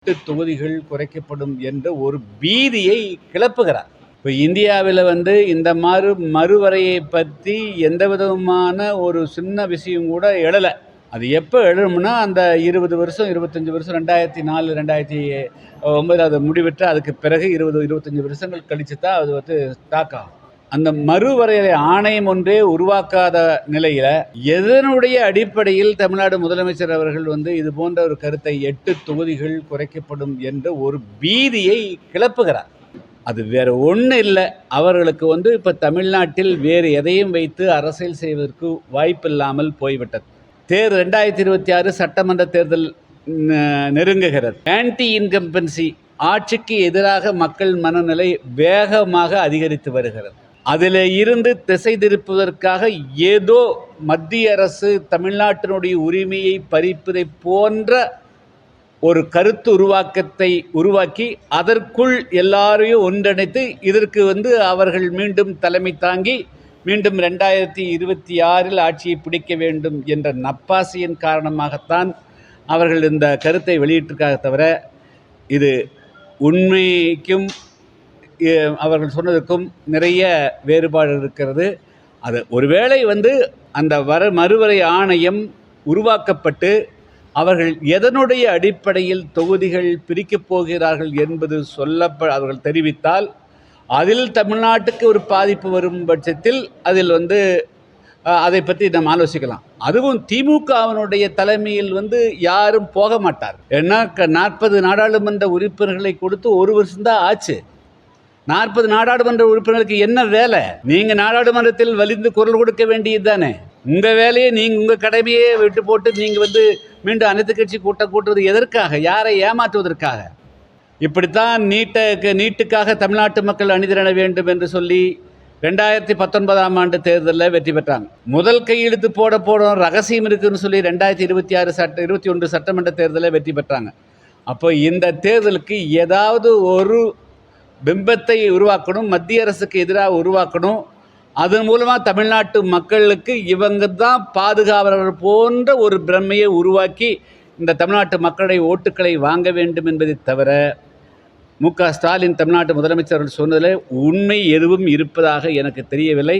தொகுதிகள் குறைக்கப்படும் என்ற ஒரு பீதியை கிளப்புகிறார். இப்போ இந்தியாவில் இந்த மறுவரையை பற்றி எந்த விதமான ஒரு சின்ன விஷயம் கூட எழலை. அது எப்போ எழுணும்னா அந்த 20 வருஷம் 25 வருஷம் 2004 2009 அதை முடிவிட்டு அதுக்கு பிறகு 20-25 வருஷங்கள் கழித்து தான் அது ஸ்டாக் ஆகும். அந்த மறுவரையறை ஆணையம் ஒன்றே உருவாக்காத நிலையில் எதனுடைய அடிப்படையில் தமிழ்நாடு முதலமைச்சர் அவர்கள் இது போன்ற ஒரு கருத்தை 8 தொகுதிகள் குறைக்கப்படும் என்ற ஒரு பீதியை கிளப்புகிறார். அது வேற ஒன்றும் இல்லை. அவர்களுக்கு இப்போ தமிழ்நாட்டில் வேறு எதையும் வைத்து அரசியல் செய்வதற்கு வாய்ப்பில்லாமல் போய்விட்டது. 2026 சட்டமன்ற தேர்தல் நெருங்குகிறது. ஆன்டி இன்கம்பன்சி ஆட்சிக்கு எதிராக மக்கள் மனநிலை வேகமாக அதிகரித்து வருகிறது. அதில் இருந்து திசை திருப்புவதற்காக ஏதோ மத்திய அரசு தமிழ்நாட்டினுடைய உரிமையை பறிப்பதை போன்ற ஒரு கருத்து உருவாக்கத்தை உருவாக்கி அதற்குள் எல்லாரையும் ஒன்றிணைத்து இதற்கு அவர்கள் மீண்டும் தலைமை தாங்கி மீண்டும் 2026 ஆட்சியை பிடிக்க வேண்டும் என்ற நப்பாசையின் காரணமாகத்தான் அவர்கள் இந்த கருத்தை வெளியிட்டிருக்காக தவிர இது உண்மைக்கும் அவர்கள் சொன்னதுக்கும் நிறைய வேறுபாடு இருக்கிறது. அது ஒருவேளை அந்த மறுவரை ஆணையம் உருவாக்கப்பட்டு அவர்கள் எதனுடைய அடிப்படையில் தொகுதிகள் பிரிக்கப் போகிறார்கள் என்பது அவர்கள் தெரிவித்தால் அதில் தமிழ்நாட்டுக்கு ஒரு பாதிப்பு வரும் பட்சத்தில் அதில் அதை பற்றி நாம் ஆலோசிக்கலாம். அதுவும் திமுகவினுடைய தலைமையில் யாரும் போக மாட்டார். ஏன்னா 40 நாடாளுமன்ற உறுப்பினர்களை கொடுத்து ஒரு வருஷம்தான் ஆச்சு. 40 நாடாளுமன்ற உறுப்பினர்களுக்கு என்ன வேலை? நீங்கள் நாடாளுமன்றத்தில் வலிந்து குரல் கொடுக்க வேண்டியது தானே. உங்கள் வேலையை நீங்கள் உங்கள் கடமையே விட்டு போட்டு நீங்கள் மீண்டும் அனைத்து கட்சி கூட்டுறது எதற்காக? யாரை ஏமாற்றுவதற்காக? இப்படித்தான் நீட்டுக்காக தமிழ்நாட்டு மக்கள் அணிதிரள வேண்டும் என்று சொல்லி 2019ஆம் ஆண்டு தேர்தலில் வெற்றி பெற்றாங்க. முதல் கையெழுத்து போட ரகசியம் இருக்குதுன்னு சொல்லி 2021 சட்டமன்ற தேர்தலில் வெற்றி பெற்றாங்க. அப்போ இந்த தேர்தலுக்கு ஏதாவது ஒரு பிம்பத்தை உருவாக்கணும், மத்திய அரசுக்கு எதிராக உருவாக்கணும். அதன் மூலமாக தமிழ்நாட்டு மக்களுக்கு இவங்க தான் பாதுகாவலர்கள் போன்ற ஒரு பிரமையை உருவாக்கி இந்த தமிழ்நாட்டு மக்களுடைய ஓட்டுக்களை வாங்க வேண்டும் என்பதை தவிர மு.க. ஸ்டாலின் தமிழ்நாட்டு முதலமைச்சர் சொன்னதில் உண்மை எதுவும் இருப்பதாக எனக்கு தெரியவில்லை.